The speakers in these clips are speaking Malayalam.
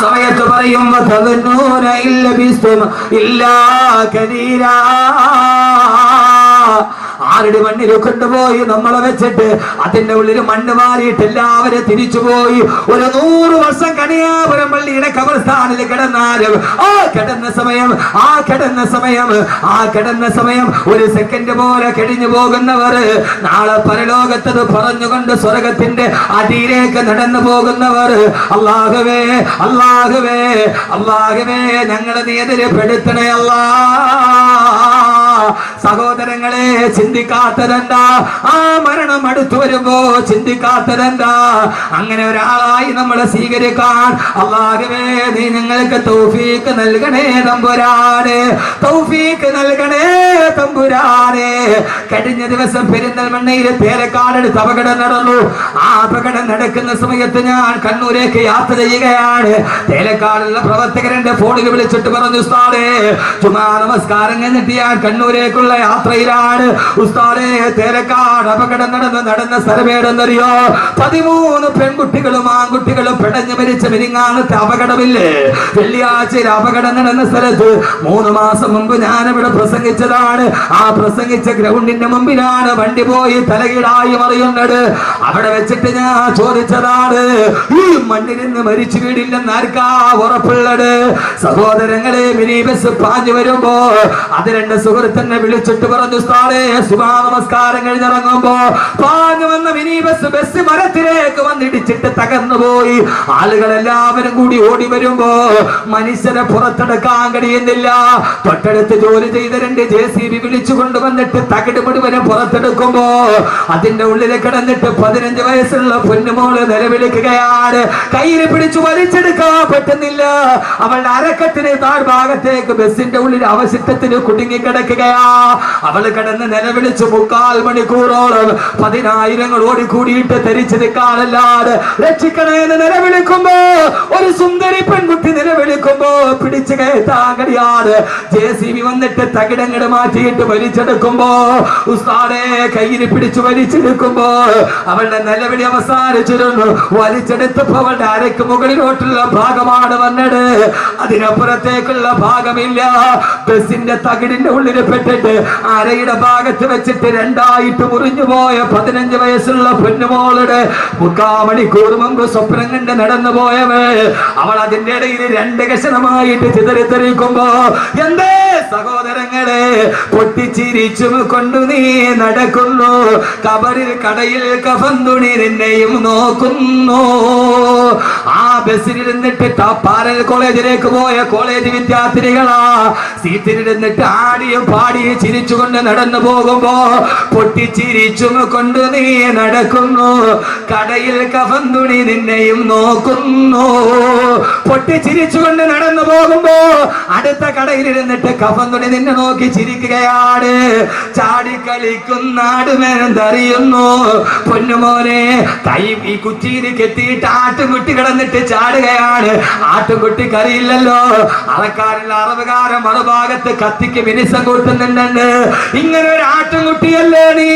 സമയത്ത് പറയും ആരുടെ മണ്ണിൽ കൊണ്ടുപോയി നമ്മളെ വെച്ചിട്ട് അതിന്റെ ഉള്ളിൽ മണ്ണ് മാറിയിട്ട് എല്ലാവരും തിരിച്ചുപോയി. ഒരു 100 വർഷം കണിയാപുരം പള്ളിയുടെ കബർസ്ഥാനിൽ കിടന്നാലും ആ കിടന്ന സമയം ഒരു സെക്കൻഡ് പോലെ കഴിഞ്ഞു പോകുന്നവർ നാളെ പരലോകത്തത് പറഞ്ഞുകൊണ്ട് സ്വർഗത്തിന്റെ അടിയിലേക്ക് നടന്നു പോകുന്നവർ അല്ലാഹുവേ അല്ലാഹുവേ അല്ലാഹുവേ ഞങ്ങളെ നീ എതിരെപ്പെടുത്തണേ അല്ലാ. സഹോദരങ്ങളെ, ചിന്തിക്കാത്തതെന്താ? ആ മരണം അടുത്തു വരുമ്പോ ചിന്തിക്കാത്തതെന്താ? അങ്ങനെ ഒരാളായി നമ്മളെ സ്വീകരിക്കാൻ അല്ലാഹുവേ നീ ഞങ്ങൾക്ക് തൗഫീഖ് നൽകണേ തമ്പുരാനെ, തൗഫീഖ് നൽകണേ തമ്പുരാനെ. കഴിഞ്ഞ ദിവസം പെരിന്തൽമണ്ണയിൽ തേലക്കാടടുത്ത് അപകടം നടന്നു. ആ അപകടം നടക്കുന്ന സമയത്ത് ഞാൻ കണ്ണൂരേക്ക് യാത്ര ചെയ്യുകയാണ്. തേലക്കാടുള്ള പ്രവർത്തകരെന്റെ ഫോണിൽ വിളിച്ചിട്ട് പറഞ്ഞു, ഉസ്താദേ ജുമാ നമസ്കാരം കഴിഞ്ഞിട്ട് ഞാൻ കണ്ണൂരേക്കുള്ള യാത്രയിലാണ്. ഉസ്താദേ തേലക്കാട് അപകടം നടന്ന സ്ഥലമേടെന്നറിയോ? 13 പെൺകുട്ടികളും ആൺകുട്ടികളും പിടഞ്ഞു മരിച്ച മിനിങ്ങാനത്തെ അപകടമില്ലേ? വെള്ളിയാഴ്ചയിൽ അപകടം നടന്ന സ്ഥലത്ത് 3 മാസം മുമ്പ് ഞാനിവിടെ പ്രസംഗിച്ചതാണ്. ആ പ്രസംഗിച്ച ഗ്രൗണ്ടിന്റെ മുമ്പിലാണ് വണ്ടി പോയി തലകീടായി മറിയുന്നത്. അവിടെ വെച്ചിട്ട് ഞാൻ ചോദിച്ചതാണ്, ഈ മണ്ണിൽ നിന്ന് മരിച്ചു വീടില്ലെന്ന് ആർക്കാ ഉറപ്പുള്ളത്? സഹോദരങ്ങളെ, മിനി ബസ് പാഞ്ഞു വരുമ്പോ അത് 2 സുഹൃത്തിനെ വിളിച്ചിട്ട് പറഞ്ഞു, ഉസ്താദേ സുബഹ നമസ്കാരം കഴിഞ്ഞിറങ്ങുമ്പോ പാഞ്ഞു വന്ന മിനി ബസ് മരത്തിലേക്ക് വന്നിടിച്ചിട്ട് തകർന്നു പോയി. ആളുകളെല്ലാവരും കൂടി ഓടി വരുമ്പോ മനുഷ്യരെ പുറത്തെടുക്കാൻ കഴിയുന്നില്ല. തൊട്ടടുത്ത് ജോലി ചെയ്ത 2 JCB വിളിച്ചു കൊണ്ടുവന്നിട്ട് തകിട് മുഴുവനും പുറത്തെടുക്കുമ്പോ അതിന്റെ ഉള്ളിൽ കിടന്നിട്ട് 15 വയസ്സുള്ള പൊന്നുമോള് നിലവിളിക്കുകയാണ്. കയ്യിൽ പിടിച്ചു വലിച്ചെടുക്കാൻ പറ്റുന്നില്ല. അവളുടെ അരക്കത്തിന് താഴ്ഭാഗത്തേക്ക് ബസിന്റെ ഉള്ളിൽ അവശിഷ്ടത്തിന് കുടുങ്ങിക്കിടക്കുകയാ. അവള് കിടന്ന് നിലവിളിച്ചു 3/4 മണിക്കൂറോളം 10,000 ഓടിക്കൂടിയിട്ട് ധരിച്ചു നിൽക്കാനല്ലാതെ രക്ഷിക്കണേന്ന് നിലവിളിക്കുമ്പോ ഒരു സുന്ദരി പെൺകുട്ടി നിലവിളിക്കുമ്പോ പിടിച്ചു കയറ്റാൻ കഴിയാതെ JCB വന്നിട്ട് തകിടങ്ങട് മാറ്റിയിട്ട് വലിച്ചെടുക്കുമ്പോ ഉസ്താദേ കയ്യിൽ പിടിച്ചു വലിച്ചെടുക്കുമ്പോ അവളുടെ നിലവിളി അവസാനിച്ചിരുന്നു. വലിച്ചെടുത്തപ്പോ അവളുടെ അരയ്ക്ക് മുകളിലോട്ടുള്ള ഭാഗമാണ് വന്നത്, അതിനപ്പുറത്തേക്കുള്ള ഭാഗമില്ല. ബസിന്റെ തകിടിന്റെ ഉള്ളിൽ പെട്ടിട്ട് അരയുടെ ഭാഗത്ത് വെച്ചിട്ട് 2ആയിട്ട് മുറിഞ്ഞു പോയ 15 വയസ്സുള്ള പൊന്നുമോളുടെ 3/4 മണിക്കൂർ മുമ്പ് സ്വപ്നം കണ്ട് നടന്നു പോയവേ അവൾ അതിന്റെ ഇടയിൽ 2 കഷണമായിട്ട് ചിതറിത്തെറിക്കുമ്പോ എന്തേ സഹോദരങ്ങളെ, പൊട്ടിച്ചിരിച്ചും കൊണ്ടു നീ നടക്കുന്നു. കബറിൽ കടയിൽ കഫൻ തുണി നിന്നെയും നോക്കുന്നു. ആ ബസ്സിലിരുന്നിട്ട് പാരൽ കോളേജിലേക്ക് പോയ കോളേജ് വിദ്യാർത്ഥിനികളാ സീറ്റിലിരുന്നിട്ട് ആടിയും പാടിയും ചിരിച്ചുകൊണ്ട് നടന്നു പോകുമ്പോ പൊട്ടിച്ചിരിച്ചും കൊണ്ട് നീ നടക്കുന്നു. കടയിൽ കഫൻ തുണി നിന്നെയും നോക്കുന്നു. പൊട്ടിച്ചിരിച്ചുകൊണ്ട് നടന്നു പോകുമ്പോ അടുത്ത കടയിലിരുന്നിട്ട് കഫൻ തുണി നിന്നെ നോക്കി ചിരിക്കുകയാണ്. ചാടിക്കളിക്കുന്ന ആടുമെന്തറിയുന്നു പൊന്നുമോനെ, കൈ ഈ കുറ്റിയിൽ കെട്ടിയിട്ട് ആട്ടുംകുട്ടി കിടന്നിട്ട് ചാടുകയാണ്. ആട്ടുംകുട്ടിക്ക് അറിയില്ലല്ലോ അറക്കാരുള്ള അറവുകാരൻ മറുഭാഗത്ത് കത്തിക്ക് മിനിസം കൂട്ടുന്നുണ്ട്. ഇങ്ങനെ ഒരു ആട്ടുംകുട്ടിയല്ലേ നീ?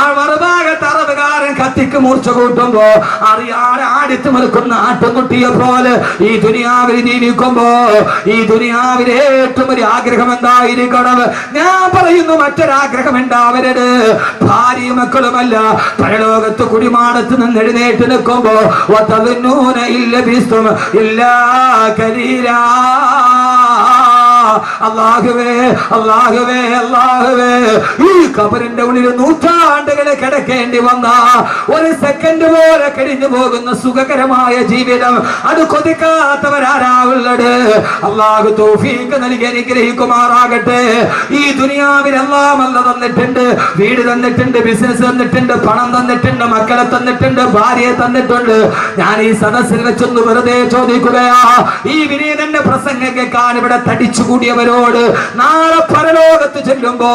ആ മറുഭാഗത്ത് അറവുകാരൻ കത്തിക്ക് മൂർച്ച കൂട്ടുമ്പോ അറിയാതെ ആടിച്ചു നിൽക്കുന്ന ആട്ടുംകുട്ടിയെ പോലെ ഈ ദുനിയാവിൽ ജീവിക്കുമ്പോ ഈ ദുനിയാവിലെ ഏറ്റവും ഒരു ആഗ്രഹം എന്തായിരിക്കണം? ഞാൻ പറയുന്നു, മറ്റൊരാഗ്രഹം ഉണ്ടാവരുത്. ഭാര്യയും മക്കളുമല്ല, പരലോകത്ത് കുടിമാടത്ത് നിന്ന് എഴുന്നേറ്റ് നിൽക്കുമ്പോ അല്ലാഹുവേ അല്ലാഹുവേ അല്ലാഹുവേ, ഈ ഖബറിന്റെ ഉള്ളിൽ നൂറ്റാണ്ടുകളെ കിടക്കേണ്ടി വന്ന ഒരു സെക്കൻഡ് പോലെ കഴിഞ്ഞു പോകുന്ന സുഖകരമായ ജീവിതം അത് കൊതിക്കാത്തവരാരാവുള്ളത്? അല്ലാഹു തൗഫീഖ് നൽകി അനുഗ്രഹിക്കുമാറാകട്ടെ. ഈ ദുനിയാവിൽ എല്ലാം അല്ല തന്നിട്ടുണ്ട്. വീട് തന്നിട്ടുണ്ട്, ബിസിനസ് തന്നിട്ടുണ്ട്, പണം തന്നിട്ടുണ്ട്, മക്കളെ തന്നിട്ടുണ്ട്, ഭാര്യയെ തന്നിട്ടുണ്ട്. ഞാൻ ഈ സദസ്സിൽ വെച്ചൊന്ന് വെറുതെ ചോദിക്കുകയാ, ഈ വിനീതന്റെ പ്രസംഗം കേൾക്കാൻ ഇവിടെ തടിച്ചുകൂടി കൂടിയവരോട് നാളെ പരലോകത്ത് ചെല്ലുമ്പോ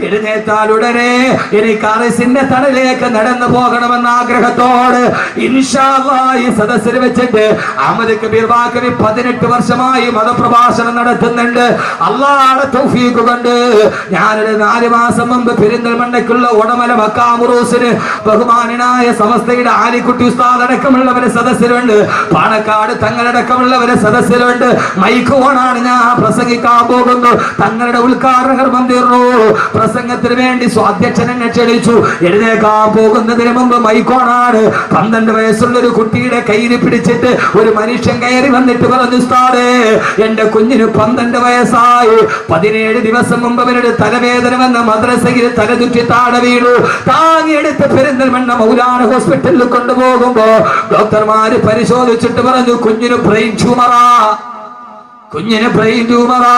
എഴുന്നേറ്റാൽ ഉടനെ എനിക്ക് അറിസിന്റെ തണലിലേക്ക് നടന്നു പോകണമെന്ന ആഗ്രഹത്തോട് ഇൻഷാ അല്ലാഹ് ഈ സദസ്സിൽ വെച്ചിട്ട് അഹമ്മദ് കബീർ ബാക്കവി 18 വർഷമായി മതപ്രഭാഷണം നടത്തുന്നുണ്ട്. അല്ലാഹുവിന്റെ തൗഫീഖ് കൊണ്ട് ഞാനൊരു 4 മാസം മുമ്പ് പെരിന്തൽമണ്ണയ്ക്കുള്ള ഉടമല മക്കാമുറൂസിന് ബഹുമാനായ സമസ്തയുടെ ആലിക്കുട്ടി ഉസ്താദ് അടക്കമുള്ളവരെ സദസ്സിലുണ്ട്, പാണക്കാട് തങ്ങളടക്കമുള്ളവരെ സദസ്സിലുണ്ട്. മൈക്ക് ഓണാണ്, ഞാൻ പ്രസംഗിക്കാൻ പോകുന്നു. തങ്ങളുടെ ഉദ്ഘാടന കർമ്മം തീർന്നു. പ്രസംഗത്തിന് വേണ്ടി സ്വാധ്യക്ഷനെ ക്ഷണിച്ചു. എഴുന്നേക്കാൻ പോകുന്നതിന് മുമ്പ് മൈക്കോണാണ്. 12 വയസ്സുള്ള ഒരു കുട്ടിയുടെ കയ്യിൽ പിടിച്ചിട്ട് ഒരു മനുഷ്യൻ കയറി വന്നിട്ട് പറഞ്ഞു, ഉസ്താദേ എന്റെ കുഞ്ഞിന് 12 വയസ്സായി. 17 ദിവസം മുമ്പ് അവരുടെ തലവേദന വന്ന മദ്രസയിൽ തലചുറ്റി താഴെ വീണു. താങ്ങിയെടുത്ത് പെരിന്തൽമണ്ണ മൗലാന ഹോസ്പിറ്റലിൽ കൊണ്ടുപോകുമ്പോ ഡോക്ടർമാര് പരിശോധിച്ചിട്ട് പറഞ്ഞു, കുഞ്ഞിന് ബ്രെയിൻ ട്യൂമറാ.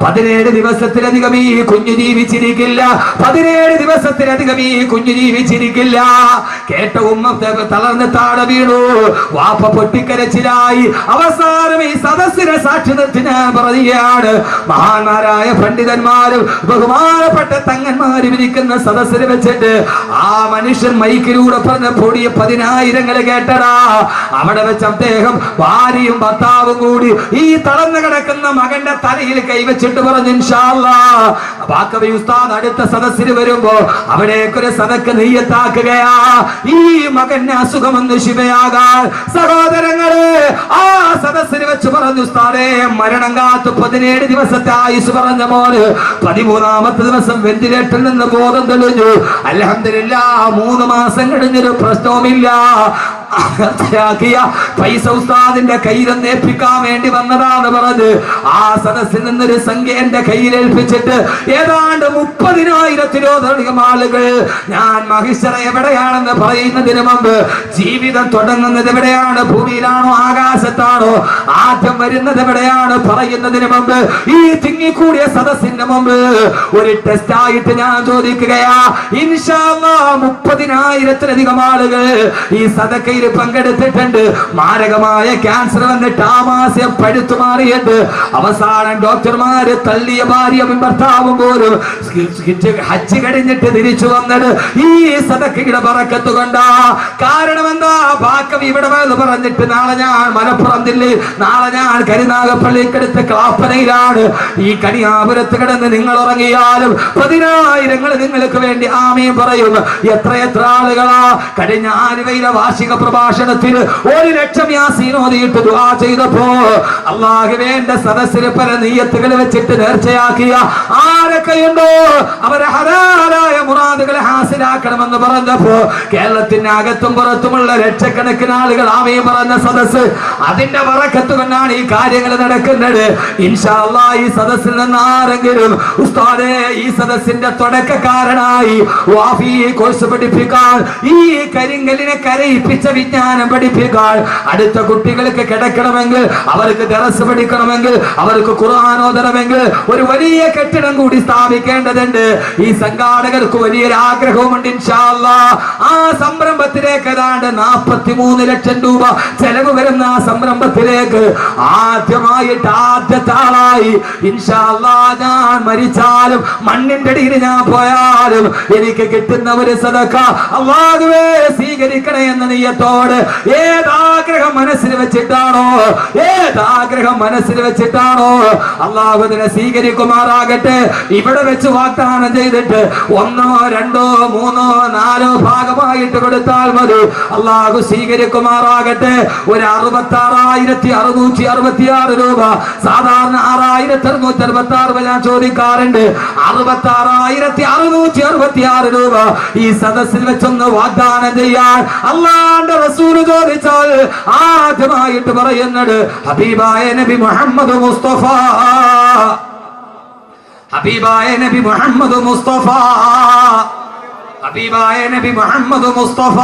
17 ദിവസത്തിലധികം ഈ കുഞ്ഞു ജീവിച്ചിരിക്കില്ല. 17 ദിവസത്തിലധികം ഈ കുഞ്ഞു ജീവിച്ചിരിക്കില്ല. കേട്ട ഉമ്മ തളർന്ന് താഴെ വീണു. വാപ്പ പൊട്ടിക്കരച്ചിലായി. അവസാനം ഈ സദസ്സിനെ സാക്ഷി നിർത്തി ഞാൻ പറയുകയാണ്, മഹാന്മാരായ പണ്ഡിതന്മാരും ബഹുമാനപ്പെട്ട തങ്ങന്മാരും ഇരിക്കുന്ന സദസ്സിൽ വെച്ചിട്ട് ആ മനുഷ്യൻ മൈക്കിലൂടെ പറഞ്ഞ പൊടിയ 10,000 കേട്ടടാ. അവിടെ വെച്ച് അദ്ദേഹം ഭാര്യയും ഭർത്താവും കൂടി ഈ തളർന്ന കിടക്കുന്ന മകന്റെ തലയിൽ കൈവച്ചിട്ട് പറഞ്ഞു, ഇൻഷാ അല്ലാഹ് ബാക്കവി ഉസ്താദ് അടുത്ത സദസ്സിൽ വരുമ്പോ അവിടേക്കൊരു സദക്ക് നെയ്യത്താക്കുകയാ. ഈ മകന് അസുഖമെന്ന് ശിവയാകാൻ. സഹോദരങ്ങളെ, ആ സദസ്സിൽ വെച്ച് പറഞ്ഞു, ഉസ്താദേ മരണം കാത്ത് 17 ദിവസത്തെ ആയുസ് പറഞ്ഞ മോന് 13ാമത്തെ ദിവസം വെന്റിലേറ്ററിൽ നിന്ന് ബോധം തെളിഞ്ഞു. അൽഹംദുലില്ലാഹ് 3 മാസം കഴിഞ്ഞൊരു പ്രശ്നവുമില്ല. പൈസ ഉസ്താദിന്റെ കയ്യിലൊന്ന് ഏൽപ്പിക്കാൻ വേണ്ടി വന്നതാന്ന് പറഞ്ഞ് ആ സദസ്സിൽ നിന്നൊരു സംഖ്യ എന്റെ കയ്യിൽ ഏൽപ്പിച്ചിട്ട് ഏതാണ്ട് 30,000-ത്തിലധികം ആളുകൾ ഞാൻ മഹിഷറ എവിടെയാണെന്ന് പറയുന്നതിന് മുമ്പ്, ജീവിതം തുടങ്ങുന്നത് എവിടെയാണ്, ഭൂമിയിലാണോ ആകാശത്താണോ, ആദ്യം വരുന്നത് എവിടെയാണ് പറയുന്നതിന് മുമ്പ് ഈ തിങ്ങിക്കൂടിയ സദസ്സിന്റെ മുമ്പ് ഒരു ടെസ്റ്റ് ആയിട്ട് ഞാൻ ചോദിക്കുകയാ. ഇൻഷാ അല്ലാഹ് 30,000-ത്തിലധികം ആളുകൾ ഈ സദക്കയിൽ പങ്കെടുത്തിട്ടുണ്ട്. മാരകമായ ക്യാൻസർ വന്നിട്ട് ആമാശയം പഴുത്തു മാറിയിട്ട് അവസാനം ഡോക്ടർമാര് തള്ളിയ ഭാര്യയും ഭർത്താവും പോലും ഹജ്ജ് കഴിഞ്ഞിട്ട് തിരിച്ചു വന്നത് ഈ സദക്കയുടെ ബറക്കത്ത് കൊണ്ടാ. കാരണം എന്താ, ബാക്കവി ഇവിടെ വന്ന് പറഞ്ഞിട്ട് നാളെ ഞാൻ മലപ്പുറം ജില്ലയിൽ, നാളെ ഞാൻ കരുനാഗപ്പള്ളിക്കടുത്ത് ക്ലാപ്പനയിലാണ്. ഈ കണിയാപുരത്ത് കിടന്ന് നിങ്ങൾ ഉറങ്ങിയാലും 10,000 നിങ്ങൾക്ക് വേണ്ടി ആമീൻ പറയും. എത്ര ആളുകളാ കഴിഞ്ഞ ആലുവയിലെ വാർഷിക പ്രഭാഷണത്തിൽ 1,00,000 യാസീൻ ഓതിയിട്ട് ദുആ ചെയ്തപ്പോ അല്ലാഹുവേ എന്റെ സദസ്സിൽ പല നിയ്യത്തുകൾ വെച്ചിട്ട് നേർച്ചയാക്കിയ ആരൊക്കെയുണ്ടോ അവരെ ഹലാലായ മുറാദുകളെ ഹാസിലാക്കണമെന്ന് പറഞ്ഞപ്പോ കേരളത്തിന്റെ അകത്തും പുറത്തുമുള്ള ലക്ഷക്കണക്കിന് ആളുകൾ ആമീൻ പറഞ്ഞ സദസ്സ്, അതിന്റെ ബറക്കത്ത് കൊണ്ടാണ് ഈ കാര്യങ്ങൾ നടക്കുന്നത്. ഇൻഷാ അല്ലാഹ് ഈ സദസ്സിൽ നിന്ന് ആരെങ്കിലും ഉസ്താദേ ഈ സദസ്സിന്റെ തുടക്കക്കാരനായി വാഫി കോഴ്സ് പഠിപ്പിക്കാൻ, ഈ കരിങ്കലിനെ കരയിപ്പിച്ച വിജ്ഞാനം പഠിപ്പിക്കാൻ, അടുത്ത കുട്ടികൾക്ക് കിടക്കണമെങ്കിൽ, അവർക്ക് ദറസ് പഠിക്കണമെങ്കിൽ, അവർക്ക് ഖുർആൻ ഓതണമെങ്കിൽ ഒരു വലിയ കെട്ടിടം കൂടി സ്ഥാപിക്കേണ്ടതുണ്ട്. ഈ സംഘാടകർക്ക് വലിയൊരു ആഗ്രഹവുമുണ്ട്. ഇൻഷാ അല്ലാഹ് ആ സംരംഭത്തിലേക്ക് ഏതാണ്ട് 43 ലക്ഷം രൂപ ചെലവ് വരുന്ന ആ സംരംഭത്തിലേക്ക് ആദ്യമായിട്ട് ആദ്യത്തെ ആളായി ഇൻഷാ അല്ലാഹ് ഞാൻ മരിച്ചാലും മണ്ണിന്റെ അടിയിൽ ഞാൻ പോയാലും എനിക്ക് കിട്ടുന്ന ഒരു സദഖ അല്ലാഹുവേ സ്വീകരിക്കണേ എന്ന നിയ്യത്തോട് ഏതാഗ്രഹം മനസ്സിൽ വെച്ചിട്ടാണോ അല്ലാഹു അതിനെ സ്വീകരിക്കുമാറാകട്ടെ. ഇവിടെ വെച്ച് വാഗ്ദാനം ചെയ്തിട്ട് 1, 2, 3, 4 ഭാഗമായിട്ട് കൊടുത്താൽ മതി. അല്ലാഹു സ്വീകരിക്കുമാറാകട്ടെ. ഒരു 66,666 രൂപ, സാധാരണ 6,666 ഞാൻ ചോദിക്കാറുണ്ട്. 66,666 രൂപ ഈ സദസ്സിൽ വെച്ചൊന്ന് വാഗ്ദാനം ചെയ്യാൻ അല്ലാഹുവിന്റെ റസൂൽ ചോദിച്ചാൽ ആദ്യമായിട്ട് പറയുന്നത് ഹബീബായ നബി മുഹമ്മദ് മുസ്തഫ, ഹബീബായ നബി മുഹമ്മദ് മുസ്തഫ, ഹബീബായ നബി മുഹമ്മദ് മുസ്തഫ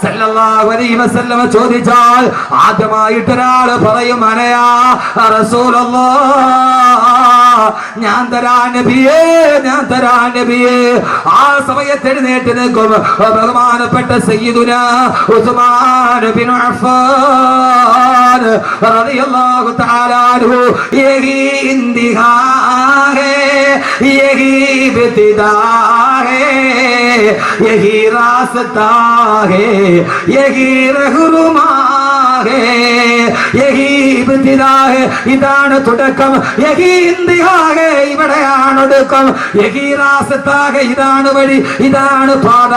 സല്ലല്ലാഹു അലൈഹി വസല്ലം ചോദിച്ചാൽ ആദ്യമായിട്ട് ഒരാൾ പറയും അനയാ റസൂലുള്ളാഹ്, ഞാൻ തരാ നബിയേ, ഞാൻ തരാ നബിയേ. ആ സമയത്ത് എഴുന്നേറ്റ് നിൽക്കും ബഹുമാനപ്പെട്ട സയ്യിദുനാ ഉസ്മാൻ ബിൻ അഫ്ഫാൻ अफान रज़ियल्लाहु तआला अन्हु यही इंतहा है यही इब्तिदा है यही रास्ता है यही रहनुमा है यही इब्तिदा है इതാണ് തുടക്കം यही इंतहा है ഇവിടെയാണ് ഒടുക്കം यही रास्ता है ഇതാണ് വഴി ഇതാണ് പാത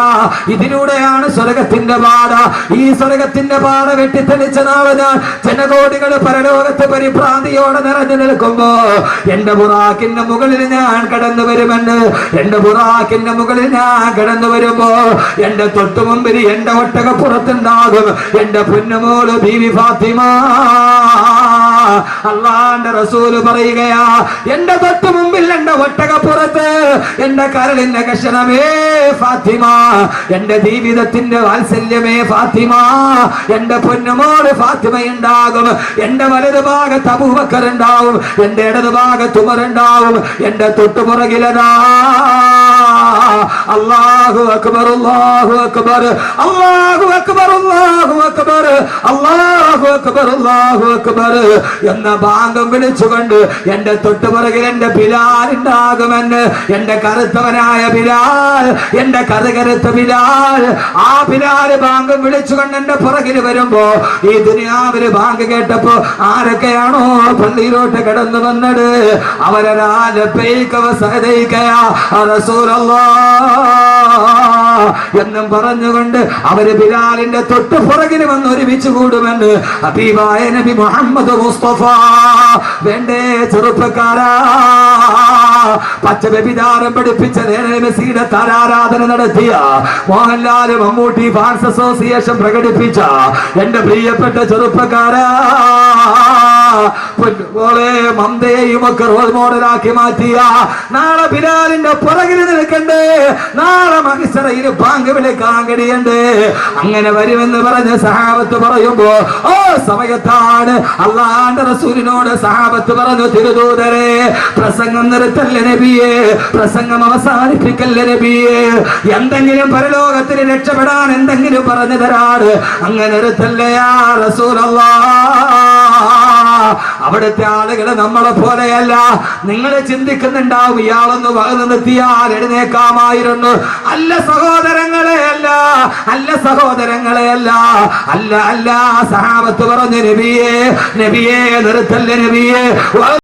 ഇതിലൂടെയാണ് സ്വർഗ്ഗത്തിന്റെ പാത ഈ സ്വർഗ്ഗത്തിന്റെ പാത വെട്ടിത്തെളിച്ച നാളെ ഞാൻ ജനകോടികൾ പരലോകത്ത് പരിഭ്രാന്തിയോടെ നിറഞ്ഞു നിൽക്കുമ്പോ എന്റെ ബുറാക്കിന്റെ മുകളിൽ ഞാൻ കടന്നു വരുമെന്ന് എന്റെ ബുറാക്കിന്റെ മുകളിൽ ഞാൻ കടന്നു വരുമ്പോ എന്റെ തൊട്ടു മുമ്പിൽ എന്റെ ഒട്ടകപ്പുറത്തുണ്ടാകും എന്റെ പൊന്നുമോള് ബീവി ഫാത്തിമ അല്ലാഹുവിന്റെ റസൂൽ പറയുകയാ എന്റെ തൊട്ടു മുമ്പിൽ എന്റെ ഒട്ടകപ്പുറത്ത് എന്റെ കരളിന്റെ കഷണമേ ഫാത്തിമ എന്റെ ജീവിതത്തിന്റെ വാത്സല്യമേ ഫാത്തിമ എന്റെ പൊന്നുമോള് ഫാത്തിമ ഉണ്ടാകും എന്റെ വലതു ഭാഗത്ത് അബൂബക്കർ ഉണ്ടാവും എന്റെ ഇടതു ഭാഗത്ത് ഉമർ ഉണ്ടാവും എന്റെ തൊട്ടുപുറകിലതാ അല്ലാഹു അക്ബർ അല്ലാഹു അക്ബർ അല്ലാഹു അക്ബർ അല്ലാഹു അക്ബർ അല്ലാഹു അക്ബർ അല്ലാഹു അക്ബർ എന്ന ബാങ്കം വിളിച്ചുകൊണ്ട് എന്റെ തൊട്ടുപുറകിൽ എന്റെ ബിലാൽ ഉണ്ടാകുമെന്ന് എന്റെ കറുത്തവനായ ബിലാൽ എന്റെ കറുകറുത്ത ബിലാൽ ആ ബിലാൽ ബാങ്കം വിളിച്ചുകൊണ്ട് എന്റെ പുറകിൽ വരുമ്പോ ഈ ദുനിയാവില് ബാങ്ക് കേട്ടപ്പോ ആരൊക്കെയാണോ പള്ളിയിലോട്ട് കടന്നു വന്നത് എന്നും പറഞ്ഞുകൊണ്ട് അവര് ബിലാലിന്റെ തൊട്ട് പുറകിൽ വന്ന് ഒരുമിച്ച് കൂടുമെന്ന് ഹബീബായ നബി മുഹമ്മദ് മുസ്തഫ വേണ്ടേ ചെറുപ്പക്കാരാ പച്ച വ്യഭിചാരം പഠിപ്പിച്ച മെസ്സിയുടെ താരാരാധന നടത്തിയ മോഹൻലാൽ മമ്മൂട്ടി ഫാൻസ് അസോസിയേഷൻ പ്രകടിപ്പിച്ച എന്റെ പ്രിയപ്പെട്ട ചെറുപ്പക്കാരാ മന്ദയും ഒക്കെ റോൾ മോഡലാക്കി മാറ്റിയ നാളെ ബിലാലിന്റെ പുറകിൽ നിൽക്കണ്ടേ നാളെ മഹിസറയിൽ ബാങ്ക് വിളിക്കാൻ കഴിയണ്ട് അങ്ങനെ വരുമെന്ന് പറഞ്ഞ സഹാബത്ത് പറയുമ്പോ ഓ സമയത്താണ് അല്ലാഹുവിന്റെ റസൂലിനോട് സഹാബത്ത് പറഞ്ഞു തിരുദൂതരെ പ്രസംഗം നിർത്തല്ലേ നബിയെ പ്രസംഗം അവസാനിപ്പിക്കല്ലേ നബിയെ എന്തെങ്കിലും പരലോകത്തിന് രക്ഷപ്പെടാൻ എന്തെങ്കിലും പറഞ്ഞു തരാറ് അങ്ങനെ നിർത്തല്ലേ യാ റസൂലല്ലാഹ് അവിടുത്തെ ആളുകള് നമ്മളെ പോലെയല്ല നിങ്ങൾ ചിന്തിക്കുന്നുണ്ടാവും ഇയാളൊന്ന് വകന്നു നിർത്തിയാൽ എഴുന്നേക്കാമായിരുന്നു അല്ല സഹോദരങ്ങളെ അല്ല അല്ല സഹോദരങ്ങളെ അല്ല അല്ല അല്ല സഹാബത്ത് പറഞ്ഞു നബിയെ നബിയെ നിർത്തല്ലേ നബിയെ